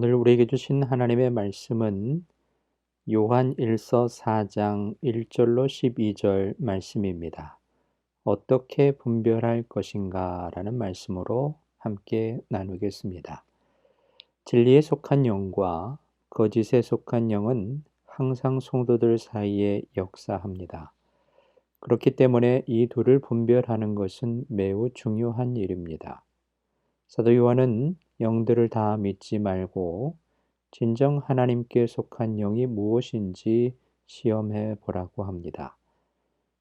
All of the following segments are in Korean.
오늘 우리에게 주신 하나님의 말씀은 요한 1서 4장 1절로 12절 말씀입니다. 어떻게 분별할 것인가 라는 말씀으로 함께 나누겠습니다. 진리에 속한 영과 거짓에 속한 영은 항상 성도들 사이에 역사합니다. 그렇기 때문에 이 둘을 분별하는 것은 매우 중요한 일입니다. 사도 요한은 영들을 다 믿지 말고 진정 하나님께 속한 영이 무엇인지 시험해 보라고 합니다.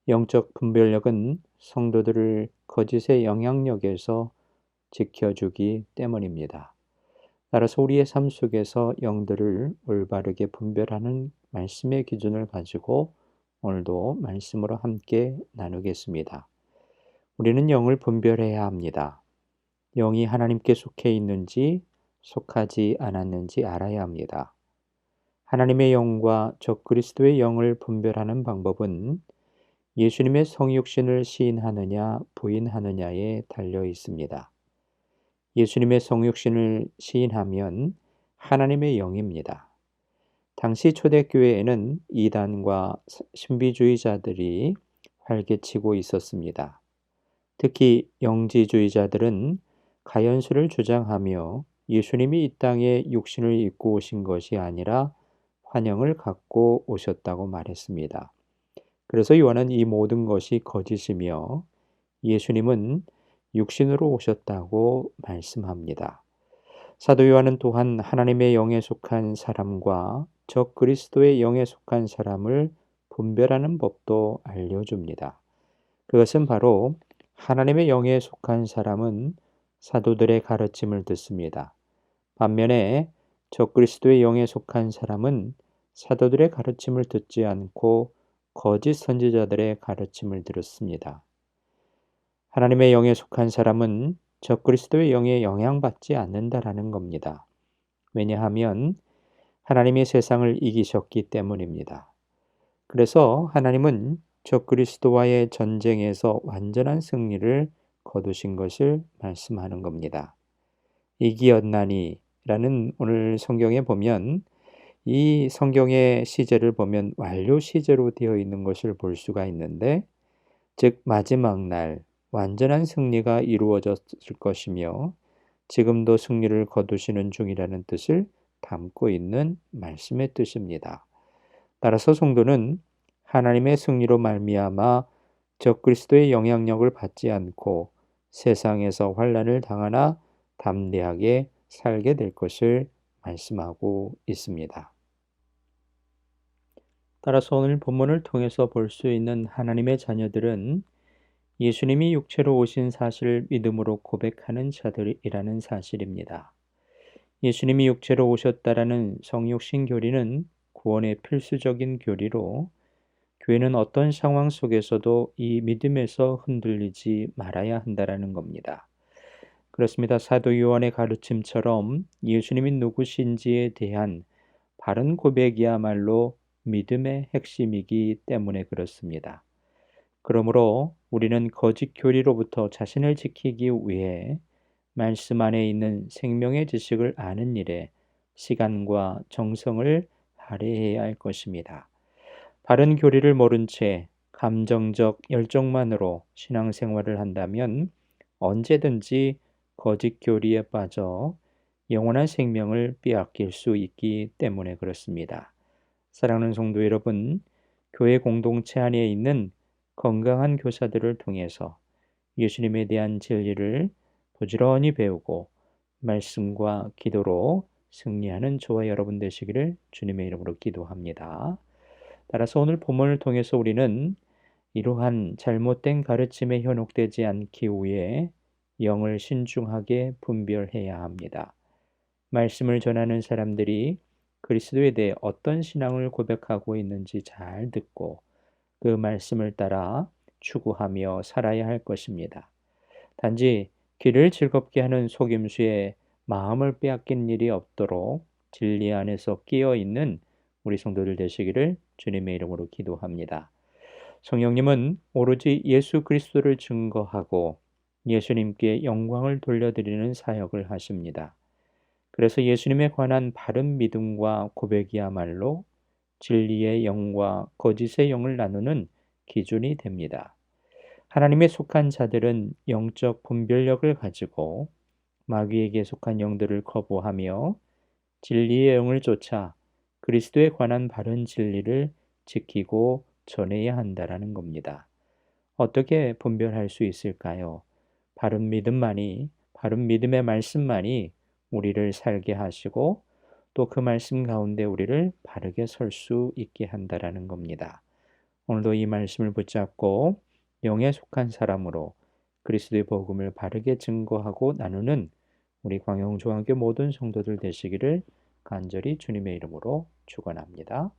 영적 분별력은 성도들을 거짓의 영향력에서 지켜주기 때문입니다. 따라서 우리의 삶 속에서 영들을 올바르게 분별하는 말씀의 기준을 가지고 오늘도 말씀으로 함께 나누겠습니다. 우리는 영을 분별해야 합니다. 영이 하나님께 속해 있는지 속하지 않았는지 알아야 합니다. 하나님의 영과 적그리스도의 영을 분별하는 방법은 예수님의 성육신을 시인하느냐 부인하느냐에 달려 있습니다. 예수님의 성육신을 시인하면 하나님의 영입니다. 당시 초대교회에는 이단과 신비주의자들이 활개치고 있었습니다. 특히 영지주의자들은 가연수를 주장하며 예수님이 이 땅에 육신을 입고 오신 것이 아니라 환영을 갖고 오셨다고 말했습니다. 그래서 요한은 이 모든 것이 거짓이며 예수님은 육신으로 오셨다고 말씀합니다. 사도 요한은 또한 하나님의 영에 속한 사람과 적 그리스도의 영에 속한 사람을 분별하는 법도 알려줍니다. 그것은 바로 하나님의 영에 속한 사람은 사도들의 가르침을 듣습니다. 반면에 적그리스도의 영에 속한 사람은 사도들의 가르침을 듣지 않고 거짓 선지자들의 가르침을 들었습니다. 하나님의 영에 속한 사람은 적그리스도의 영에 영향받지 않는다라는 겁니다. 왜냐하면 하나님이 세상을 이기셨기 때문입니다. 그래서 하나님은 적그리스도와의 전쟁에서 완전한 승리를 거두신 것을 말씀하는 겁니다. 이기었나니 라는 오늘 성경에 보면 이 성경의 시제를 보면 완료 시제로 되어 있는 것을 볼 수가 있는데, 즉 마지막 날 완전한 승리가 이루어졌을 것이며 지금도 승리를 거두시는 중이라는 뜻을 담고 있는 말씀의 뜻입니다. 따라서 성도는 하나님의 승리로 말미암아 적그리스도의 영향력을 받지 않고 세상에서 환난을 당하나 담대하게 살게 될 것을 말씀하고 있습니다. 따라서 오늘 본문을 통해서 볼 수 있는 하나님의 자녀들은 예수님이 육체로 오신 사실을 믿음으로 고백하는 자들이라는 사실입니다. 예수님이 육체로 오셨다라는 성육신 교리는 구원의 필수적인 교리로 교회는 어떤 상황 속에서도 이 믿음에서 흔들리지 말아야 한다라는 겁니다. 그렇습니다. 사도 요한의 가르침처럼 예수님이 누구신지에 대한 바른 고백이야말로 믿음의 핵심이기 때문에 그렇습니다. 그러므로 우리는 거짓 교리로부터 자신을 지키기 위해 말씀 안에 있는 생명의 지식을 아는 일에 시간과 정성을 할애해야 할 것입니다. 바른 교리를 모른 채 감정적 열정만으로 신앙생활을 한다면 언제든지 거짓 교리에 빠져 영원한 생명을 빼앗길 수 있기 때문에 그렇습니다. 사랑하는 성도 여러분, 교회 공동체 안에 있는 건강한 교사들을 통해서 예수님에 대한 진리를 부지런히 배우고 말씀과 기도로 승리하는 저와 여러분 되시기를 주님의 이름으로 기도합니다. 따라서 오늘 본문을 통해서 우리는 이러한 잘못된 가르침에 현혹되지 않기 위해 영을 신중하게 분별해야 합니다. 말씀을 전하는 사람들이 그리스도에 대해 어떤 신앙을 고백하고 있는지 잘 듣고 그 말씀을 따라 추구하며 살아야 할 것입니다. 단지 귀를 즐겁게 하는 속임수에 마음을 빼앗긴 일이 없도록 진리 안에서 끼어 있는 우리 성도들 되시기를 주님의 이름으로 기도합니다. 성령님은 오로지 예수 그리스도를 증거하고 예수님께 영광을 돌려드리는 사역을 하십니다. 그래서 예수님에 관한 바른 믿음과 고백이야말로 진리의 영과 거짓의 영을 나누는 기준이 됩니다. 하나님에 속한 자들은 영적 분별력을 가지고 마귀에게 속한 영들을 거부하며 진리의 영을 쫓아 그리스도에 관한 바른 진리를 지키고 전해야 한다라는 겁니다. 어떻게 분별할 수 있을까요? 바른 믿음의 말씀만이 우리를 살게 하시고 또 그 말씀 가운데 우리를 바르게 설 수 있게 한다라는 겁니다. 오늘도 이 말씀을 붙잡고 영에 속한 사람으로 그리스도의 복음을 바르게 증거하고 나누는 우리 광영중앙교 모든 성도들 되시기를 간절히 주님의 이름으로 축원합니다.